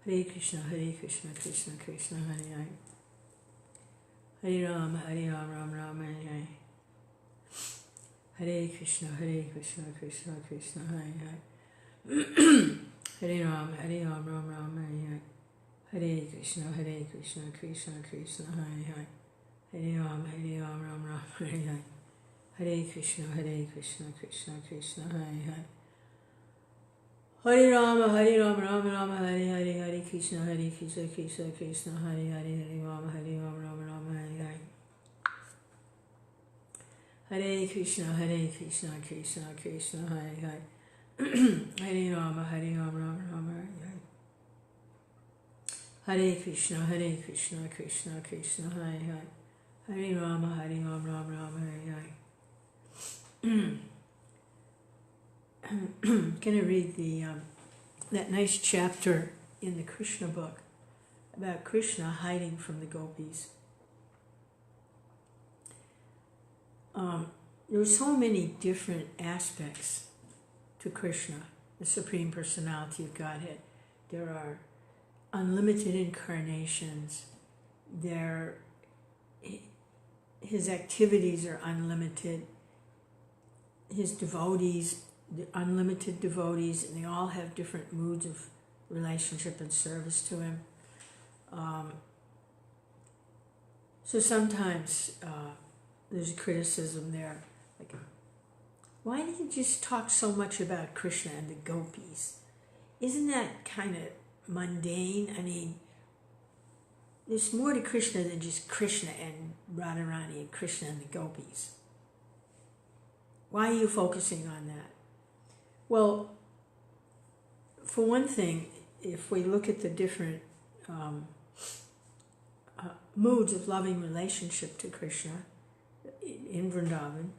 Hare Krishna, Krishna Krishna, Hare Hare. Hare Ram, Ram Ram, Hare Hare. Hare Krishna, Krishna Krishna, Hare Hare. Hare Ram, Ram Ram, Hare Hare. Hare Krishna, Krishna Krishna, Hare Hare. Hare Ram, Ram Ram, Hare Hare. Hare Krishna, Krishna Krishna, Hare Hare. Hare Ram, Ram Ram, Hare Hare. Hare Krishna, Krishna Krishna, Hare Hare. Hare Ram, Ram Ram, Hare Hare. Hare Krishna, Krishna Krishna, Hare Hare. Hare Ram, Ram Ram, Hare Hare. Hare Krishna, Krishna Krishna, Hare Hare. Hare Ram, Ram Ram, Hare Hare. I'm going to read that nice chapter in the Krishna book about Krishna hiding from the Gopis. There are so many different aspects to Krishna, the Supreme Personality of Godhead. There are unlimited incarnations. His activities are unlimited. His devotees, the unlimited devotees, and they all have different moods of relationship and service to him. So sometimes there's a criticism there, like, why do you just talk so much about Krishna and the Gopis? Isn't that kind of mundane? I mean, there's more to Krishna than just Krishna and Radharani and Krishna and the Gopis. Why are you focusing on that? Well, for one thing, if we look at the different moods of loving relationship to Krishna in Vrindavan,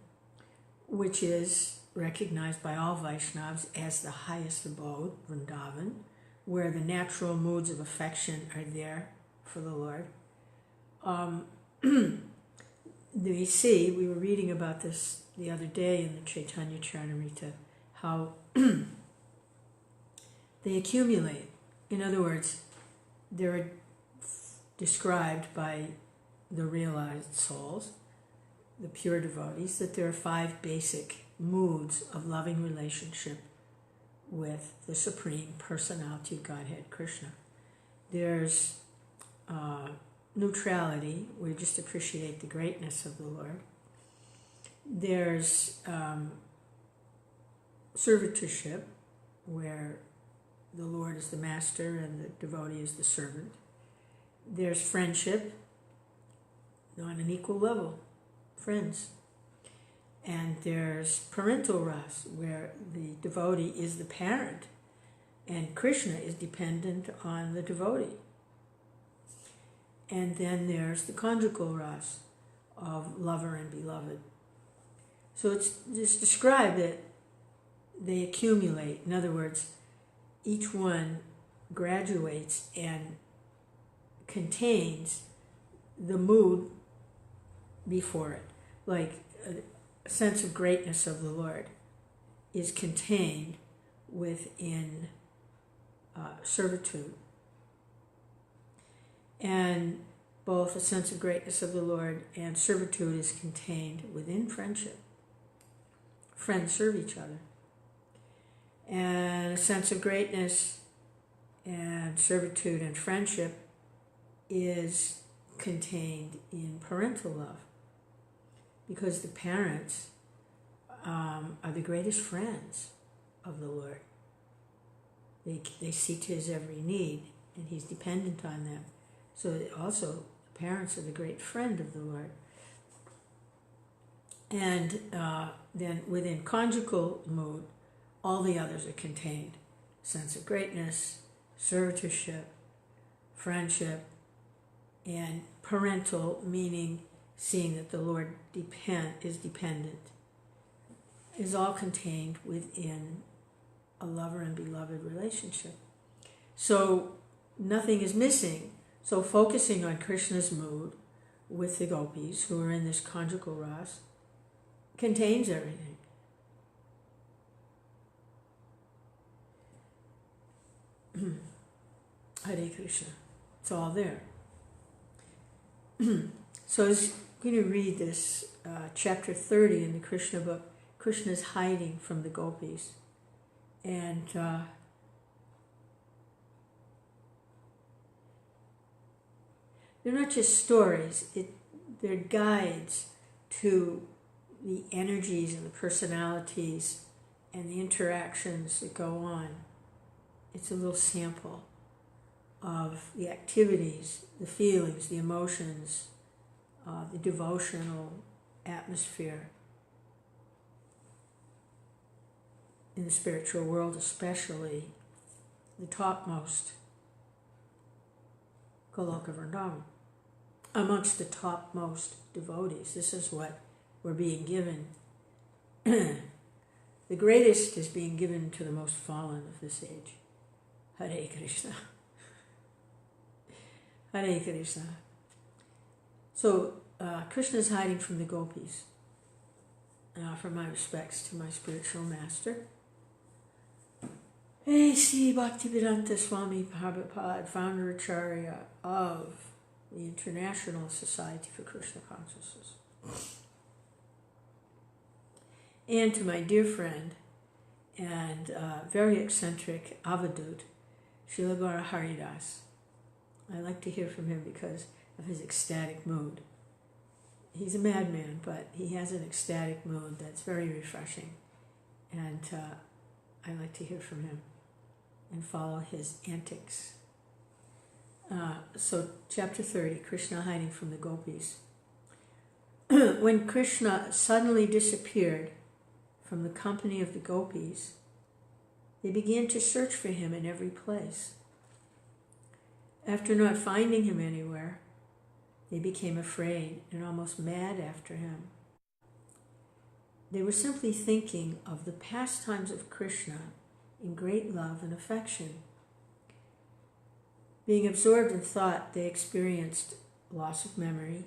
which is recognized by all Vaishnavas as the highest abode, Vrindavan, where the natural moods of affection are there for the Lord. We were reading about this the other day in the Chaitanya Charitamrita, how they accumulate. In other words, they're described by the realized souls, the pure devotees, that there are 5 basic moods of loving relationship with the Supreme Personality of Godhead, Krishna. There's neutrality, where you just appreciate the greatness of the Lord. There's servitorship, where the Lord is the master and the devotee is the servant. There's friendship, on an equal level, friends. And there's parental ras, where the devotee is the parent and Krishna is dependent on the devotee. And then there's the conjugal ras of lover and beloved. So it's described that they accumulate. In other words, each one graduates and contains the mood before it. Like a sense of greatness of the Lord is contained within servitude. And both a sense of greatness of the Lord and servitude is contained within friendship. Friends serve each other. And a sense of greatness and servitude and friendship is contained in parental love, because the parents are the greatest friends of the Lord. They see to his every need, and he's dependent on them. So also, the parents are the great friend of the Lord. And then within conjugal mood, all the others are contained. Sense of greatness, servitorship, friendship, and parental, meaning seeing that the Lord is dependent, is all contained within a lover and beloved relationship. So nothing is missing. So focusing on Krishna's mood with the Gopis, who are in this conjugal ras, contains everything. Hare Krishna. It's all there. So I was going to read this chapter 30 in the Krishna book. Krishna's hiding from the Gopis. And they're not just stories, they're guides to the energies and the personalities and the interactions that go on. It's a little sample of the activities, the feelings, the emotions, the devotional atmosphere in the spiritual world, especially the topmost Goloka Vrindavan. Amongst the topmost devotees, this is what we're being given. The greatest is being given to the most fallen of this age. Hare Krishna. Hare Krishna. So, Krishna is hiding from the Gopis. I offer my respects to my spiritual master. A.C. Bhaktivedanta Swami Prabhupada, founder Acharya of the International Society for Krishna Consciousness. And to my dear friend and very eccentric Avadut, Srila Gaura Haridas. I like to hear from him because of his ecstatic mood. He's a madman, but he has an ecstatic mood that's very refreshing. And I like to hear from him and follow his antics. So chapter 30, Krishna hiding from the Gopis. When Krishna suddenly disappeared from the company of the Gopis, they began to search for him in every place. After not finding him anywhere, they became afraid and almost mad after him. They were simply thinking of the pastimes of Krishna in great love and affection. Being absorbed in thought, they experienced loss of memory,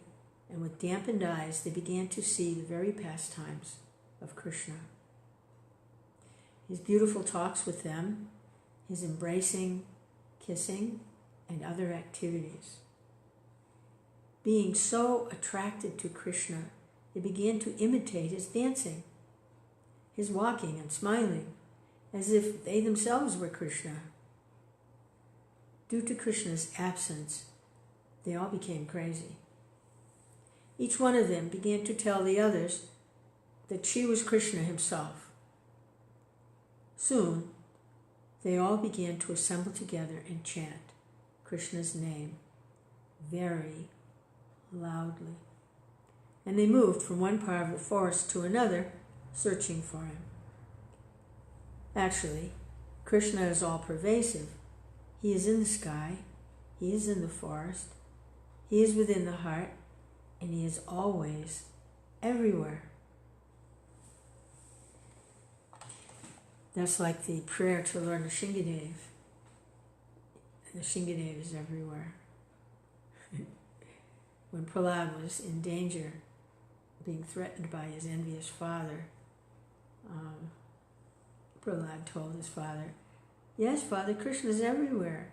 and with dampened eyes, they began to see the very pastimes of Krishna. His beautiful talks with them, his embracing, kissing, and other activities. Being so attracted to Krishna, they began to imitate his dancing, his walking and smiling, as if they themselves were Krishna. Due to Krishna's absence, they all became crazy. Each one of them began to tell the others that she was Krishna himself. Soon, they all began to assemble together and chant Krishna's name very loudly. And they moved from one part of the forest to another, searching for him. Actually, Krishna is all-pervasive. He is in the sky, he is in the forest, he is within the heart, and he is always everywhere. That's like the prayer to Lord Nrsingadev. Nrsingadev is everywhere. When Prahlad was in danger, being threatened by his envious father, Prahlad told his father, "Yes, Father, Krishna's everywhere."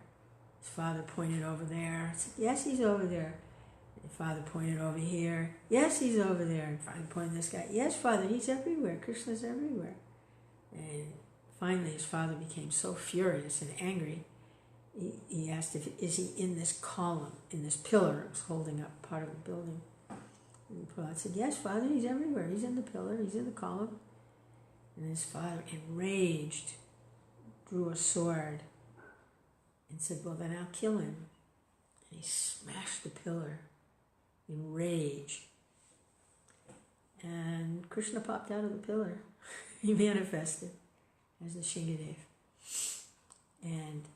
His father pointed over there. Said, "Yes, he's over there." And Father pointed over here. "Yes, he's over there." And Father pointed this guy. "Yes, Father, he's everywhere. Krishna's everywhere." And finally, his father became so furious and angry. He asked is he in this column, in this pillar? It was holding up part of the building. And Prahlad said, "Yes, Father, he's everywhere. He's in the pillar. He's in the column." And his father, enraged, drew a sword and said, "Well, then I'll kill him." And he smashed the pillar in rage. And Krishna popped out of the pillar. He manifested as Nrsingadev and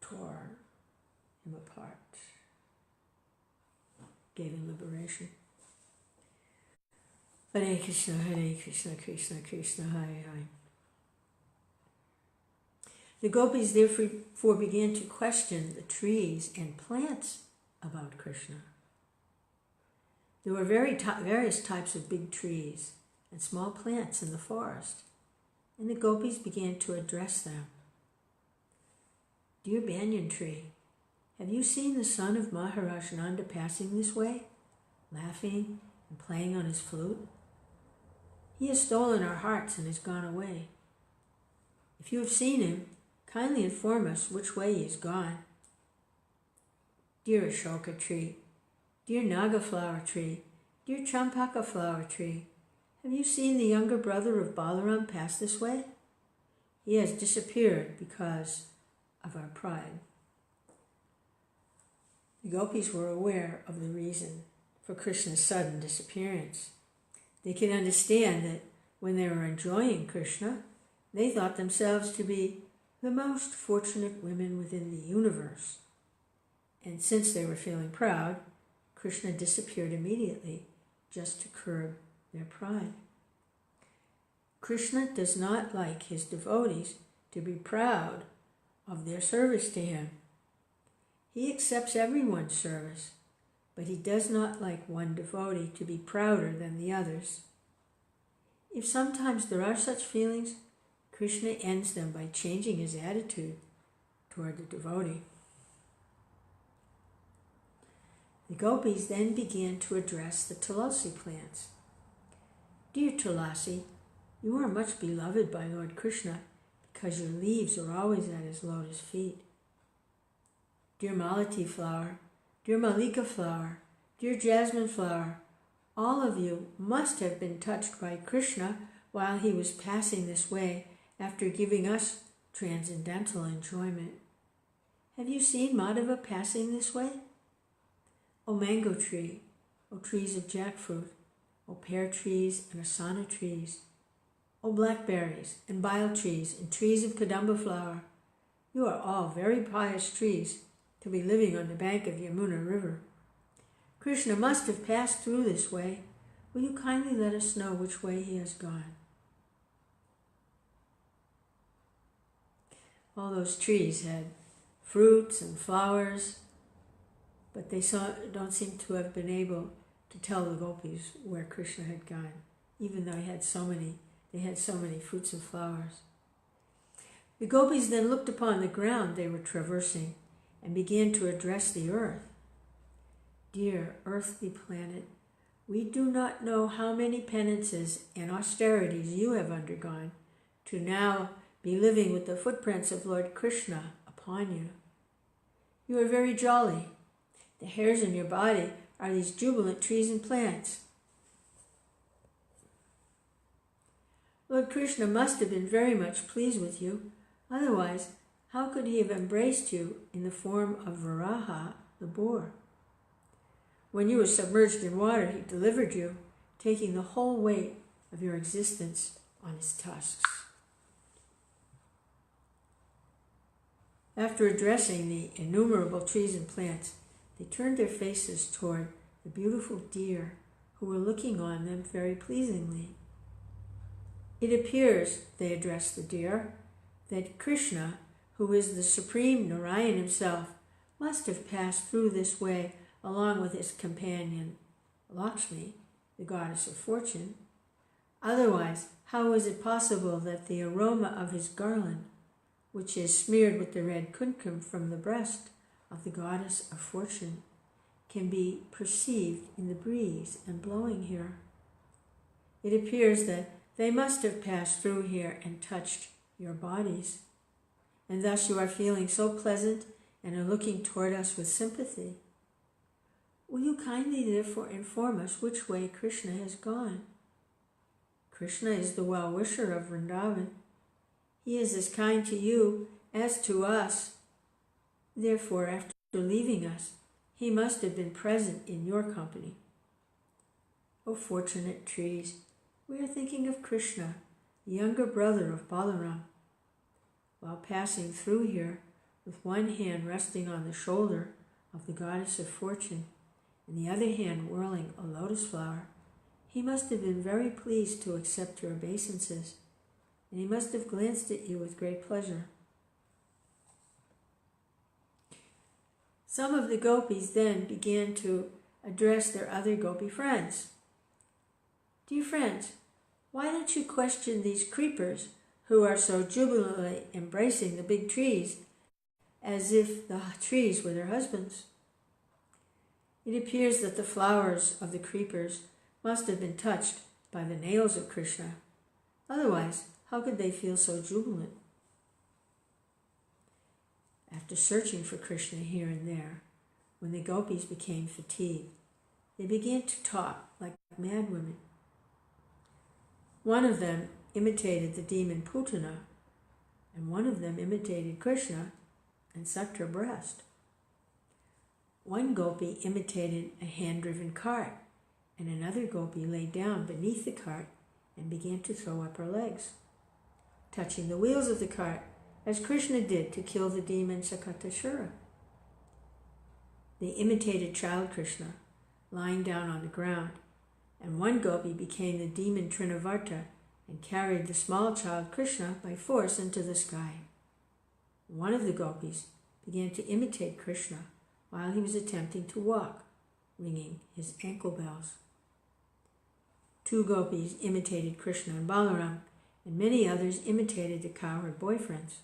tore him apart, gave him liberation. Hare Krishna, Krishna Krishna, Hare Hare. The Gopis therefore began to question the trees and plants about Krishna. There were various types of big trees and small plants in the forest, and the Gopis began to address them. Dear banyan tree, have you seen the son of Maharaj Nanda passing this way, laughing and playing on his flute? He has stolen our hearts and has gone away. If you have seen him, kindly inform us which way he has gone. Dear Ashoka tree, dear Naga flower tree, dear Champaka flower tree, have you seen the younger brother of Balaram pass this way? He has disappeared because of our pride. The gopis were aware of the reason for Krishna's sudden disappearance. They could understand that when they were enjoying Krishna, they thought themselves to be the most fortunate women within the universe. And since they were feeling proud, Krishna disappeared immediately just to curb their pride. Krishna does not like his devotees to be proud of their service to him. He accepts everyone's service, but he does not like one devotee to be prouder than the others. If sometimes there are such feelings, Krishna ends them by changing his attitude toward the devotee. The gopis then began to address the tulasi plants. Dear Tulasi, you are much beloved by Lord Krishna because your leaves are always at his lotus feet. Dear Malati flower, dear Malika flower, dear Jasmine flower, all of you must have been touched by Krishna while he was passing this way after giving us transcendental enjoyment. Have you seen Madhava passing this way? O mango tree, O trees of jackfruit, O pear trees and asana trees, O blackberries and bile trees and trees of kadamba flower, you are all very pious trees to be living on the bank of Yamuna River. Krishna must have passed through this way. Will you kindly let us know which way he has gone? All those trees had fruits and flowers, but they don't seem to have been able to tell the gopis where Krishna had gone, even though they had so many fruits and flowers. The gopis then looked upon the ground they were traversing and began to address the earth. Dear earthly planet, we do not know how many penances and austerities you have undergone to now be living with the footprints of Lord Krishna upon you. You are very jolly. The hairs in your body are these jubilant trees and plants. Lord Krishna must have been very much pleased with you. Otherwise, how could he have embraced you in the form of Varaha, the boar? When you were submerged in water, he delivered you, taking the whole weight of your existence on his tusks. After addressing the innumerable trees and plants, they turned their faces toward the beautiful deer who were looking on them very pleasingly. It appears, they addressed the deer, that Krishna, who is the supreme Narayan himself, must have passed through this way along with his companion Lakshmi, the goddess of fortune. Otherwise, how is it possible that the aroma of his garland, which is smeared with the red kumkum from the breast of the goddess of fortune, can be perceived in the breeze and blowing here? It appears that they must have passed through here and touched your bodies, and thus you are feeling so pleasant and are looking toward us with sympathy. Will you kindly therefore inform us which way Krishna has gone? Krishna is the well-wisher of Vrindavan. He is as kind to you as to us. Therefore, after leaving us, he must have been present in your company. O fortunate trees, we are thinking of Krishna, the younger brother of Balaram. While passing through here, with one hand resting on the shoulder of the goddess of fortune, and the other hand whirling a lotus flower, he must have been very pleased to accept your obeisances, and he must have glanced at you with great pleasure. Some of the gopis then began to address their other gopi friends. Dear friends, why don't you question these creepers who are so jubilantly embracing the big trees as if the trees were their husbands. It appears that the flowers of the creepers must have been touched by the nails of Krishna. Otherwise, how could they feel so jubilant? After searching for Krishna here and there, when the gopis became fatigued, they began to talk like mad women. One of them imitated the demon Putana, and one of them imitated Krishna and sucked her breast. One gopi imitated a hand-driven cart, and another gopi lay down beneath the cart and began to throw up her legs, touching the wheels of the cart, as Krishna did to kill the demon Sakatashura. They imitated child Krishna, lying down on the ground, and one gopi became the demon Trinavarta and carried the small child Krishna by force into the sky. One of the gopis began to imitate Krishna while he was attempting to walk, ringing his ankle bells. Two gopis imitated Krishna and Balaram, and many others imitated the cowherd boyfriends.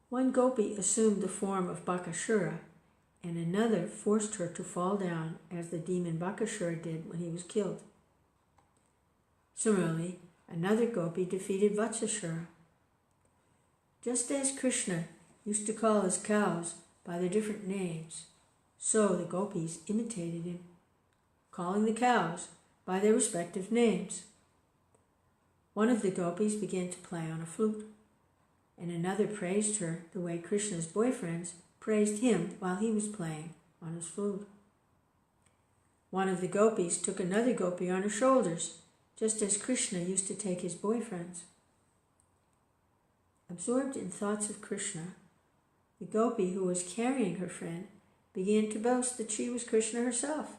One gopi assumed the form of Bakashura, and another forced her to fall down as the demon Bakashura did when he was killed. Similarly, another gopi defeated Vatsashura. Just as Krishna used to call his cows by their different names, so the gopis imitated him, calling the cows by their respective names. One of the gopis began to play on a flute, and another praised her the way Krishna's boyfriends praised him while he was playing on his flute. One of the gopis took another gopi on her shoulders, just as Krishna used to take his boyfriends. Absorbed in thoughts of Krishna, the gopi who was carrying her friend began to boast that she was Krishna herself.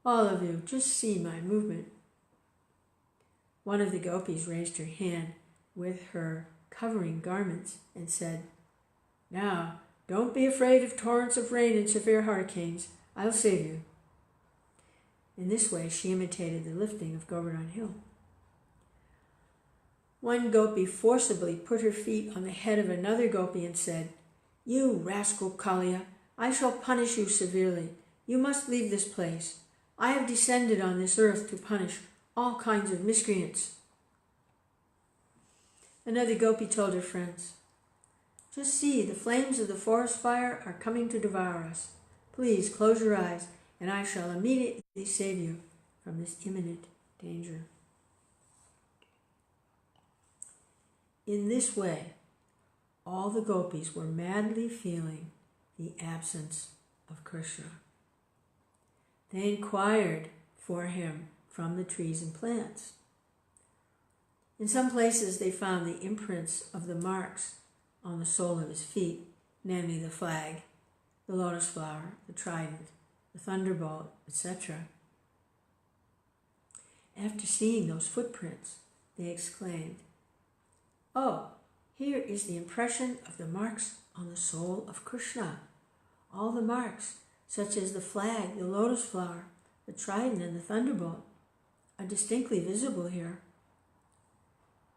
All of you, just see my movement. One of the gopis raised her hand with her covering garments and said, "Now, don't be afraid of torrents of rain and severe hurricanes. I'll save you." In this way, she imitated the lifting of Govardhan Hill. One gopi forcibly put her feet on the head of another gopi and said, "You rascal Kaliya, I shall punish you severely. You must leave this place. I have descended on this earth to punish all kinds of miscreants." Another gopi told her friends, "Just see, the flames of the forest fire are coming to devour us. Please close your eyes, and I shall immediately save you from this imminent danger." In this way, all the gopis were madly feeling the absence of Krishna. They inquired for him from the trees and plants. In some places they found the imprints of the marks on the sole of his feet, namely the flag, the lotus flower, the trident, the thunderbolt, etc. After seeing those footprints, they exclaimed, "Oh, here is the impression of the marks on the soul of Krishna. All the marks, such as the flag, the lotus flower, the trident, and the thunderbolt, are distinctly visible here."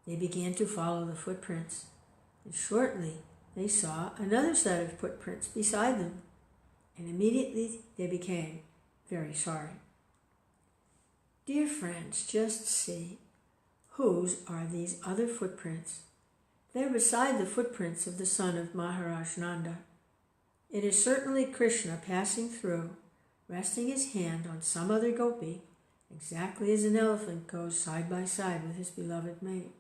They began to follow the footprints, and shortly they saw another set of footprints beside them, and immediately they became very sorry. Dear friends, just see, whose are these other footprints? They're beside the footprints of the son of Maharaj Nanda. It is certainly Krishna passing through, resting his hand on some other gopi, exactly as an elephant goes side by side with his beloved mate.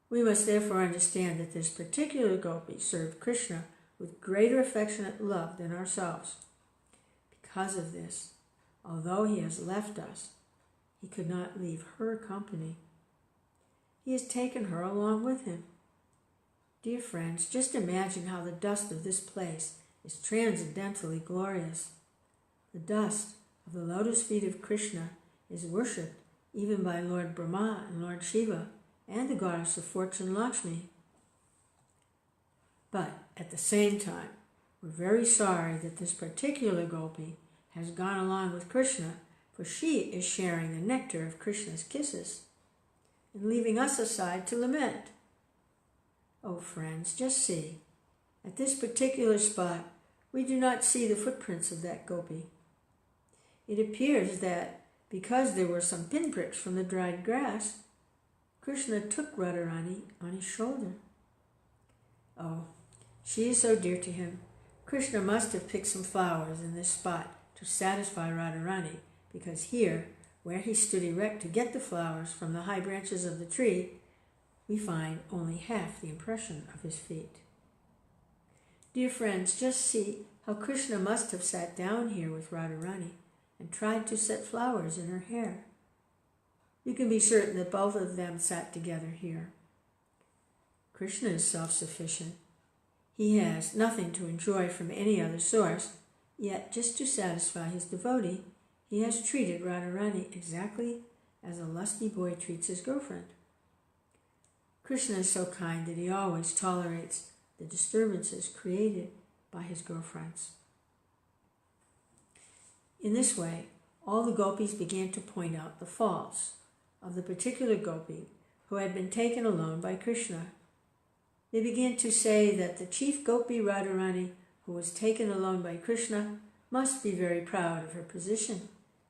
We must therefore understand that this particular gopi served Krishna with greater affectionate love than ourselves. Because of this, although he has left us, he could not leave her company. He has taken her along with him. Dear friends, just imagine how the dust of this place is transcendently glorious. The dust of the lotus feet of Krishna is worshipped even by Lord Brahma and Lord Shiva and the goddess of fortune Lakshmi. But at the same time, we're very sorry that this particular gopi has gone along with Krishna, for she is sharing the nectar of Krishna's kisses and leaving us aside to lament. Oh, Oh, friends, just see. At this particular spot, we do not see the footprints of that gopi. It appears that because there were some pinpricks from the dried grass, Krishna took Radharani on his shoulder. Oh, she is so dear to him. Krishna must have picked some flowers in this spot to satisfy Radharani, because here, where he stood erect to get the flowers from the high branches of the tree, we find only half the impression of his feet. Dear friends, just see how Krishna must have sat down here with Radharani and tried to set flowers in her hair. You can be certain that both of them sat together here. Krishna is self-sufficient. He has nothing to enjoy from any other source, yet just to satisfy his devotee, he has treated Radharani exactly as a lusty boy treats his girlfriend. Krishna is so kind that he always tolerates the disturbances created by his girlfriends. In this way, all the gopis began to point out the faults of the particular gopi who had been taken alone by Krishna. They began to say that the chief gopi Radharani, who was taken alone by Krishna, must be very proud of her position,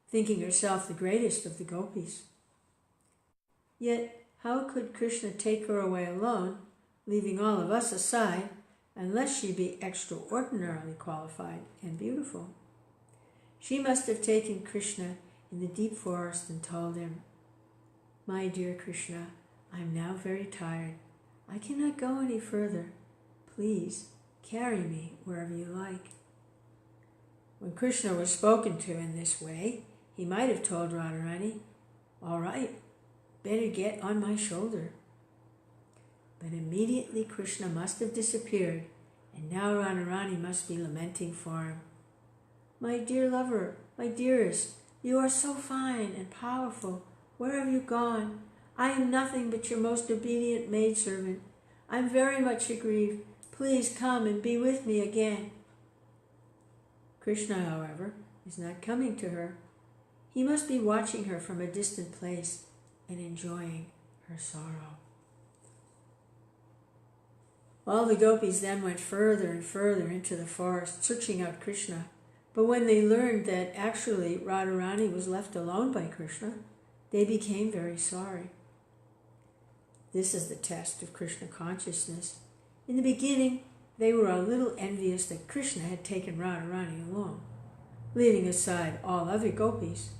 thinking herself the greatest of the gopis. Yet, how could Krishna take her away alone, leaving all of us aside, unless she be extraordinarily qualified and beautiful? She must have taken Krishna in the deep forest and told him, "My dear Krishna, I am now very tired. I cannot go any further. Please carry me wherever you like." When Krishna was spoken to in this way, he might have told Radharani, "All right, better get on my shoulder." But immediately Krishna must have disappeared, and now Radharani must be lamenting for him. "My dear lover, my dearest, you are so fine and powerful. Where have you gone? I am nothing but your most obedient maidservant. I am very much aggrieved. Please come and be with me again." Krishna, however, is not coming to her. He must be watching her from a distant place and enjoying her sorrow. All the gopis then went further and further into the forest, searching out Krishna. But when they learned that actually Radharani was left alone by Krishna, they became very sorry. This is the test of Krishna consciousness. In the beginning, they were a little envious that Krishna had taken Radharani alone, leaving aside all other gopis.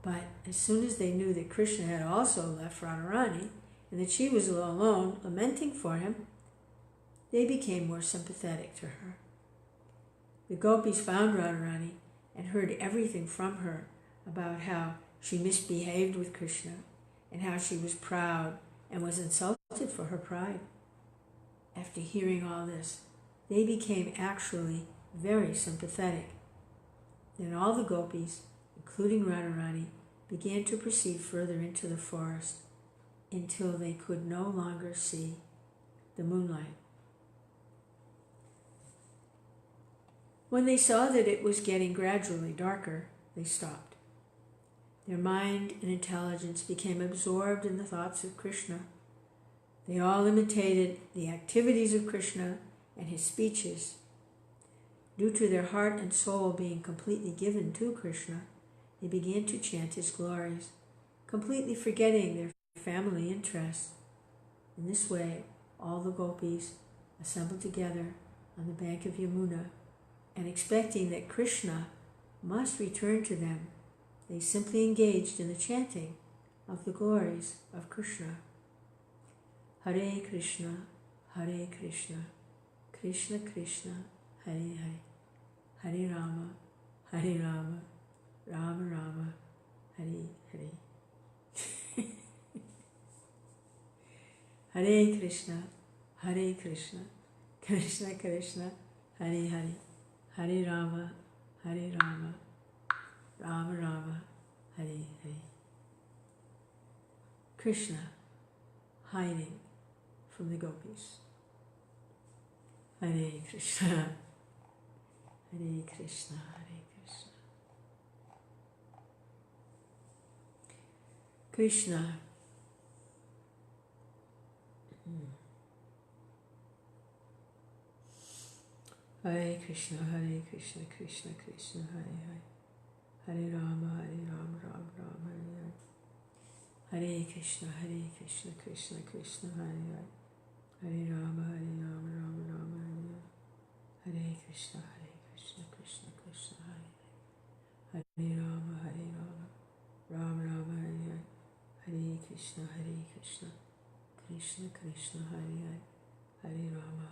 But as soon as they knew that Krishna had also left Radharani and that she was alone, lamenting for him, they became more sympathetic to her. The gopis found Radharani and heard everything from her about how she misbehaved with Krishna and how she was proud and was insulted for her pride. After hearing all this, they became actually very sympathetic. Then all the gopis, including Radharani, began to proceed further into the forest until they could no longer see the moonlight. When they saw that it was getting gradually darker, they stopped. Their mind and intelligence became absorbed in the thoughts of Krishna. They all imitated the activities of Krishna and his speeches. Due to their heart and soul being completely given to Krishna, they began to chant his glories, completely forgetting their family interests. In this way, all the gopis assembled together on the bank of Yamuna, and expecting that Krishna must return to them, they simply engaged in the chanting of the glories of Krishna. Hare Krishna, Hare Krishna, Krishna Krishna, Hare Hare, Hare Rama, Hare Rama, Rama Rama, Hare Hare. Hare Krishna, Hare Krishna, Krishna Krishna, Hare Hare, Hare Rama, Hare Rama, Rama Rama, Hare Hare. Krishna hiding from the gopis. Hare Krishna, Hare Krishna, Hare Krishna. Krishna Hare Krishna, Krishna Krishna, Hare Hare. Hare Rama, Ram Ram, Hare Hare. Hare Krishna, Krishna Krishna, Hare Hare. Hare Rama, Ram Ram, Hare Hare. Hare Krishna, Krishna Krishna, Hare Hare. Hare Rama, Ram Ram, Hare Hare. Hare Krishna, Krishna Krishna, Hare Hare. Hare Rama,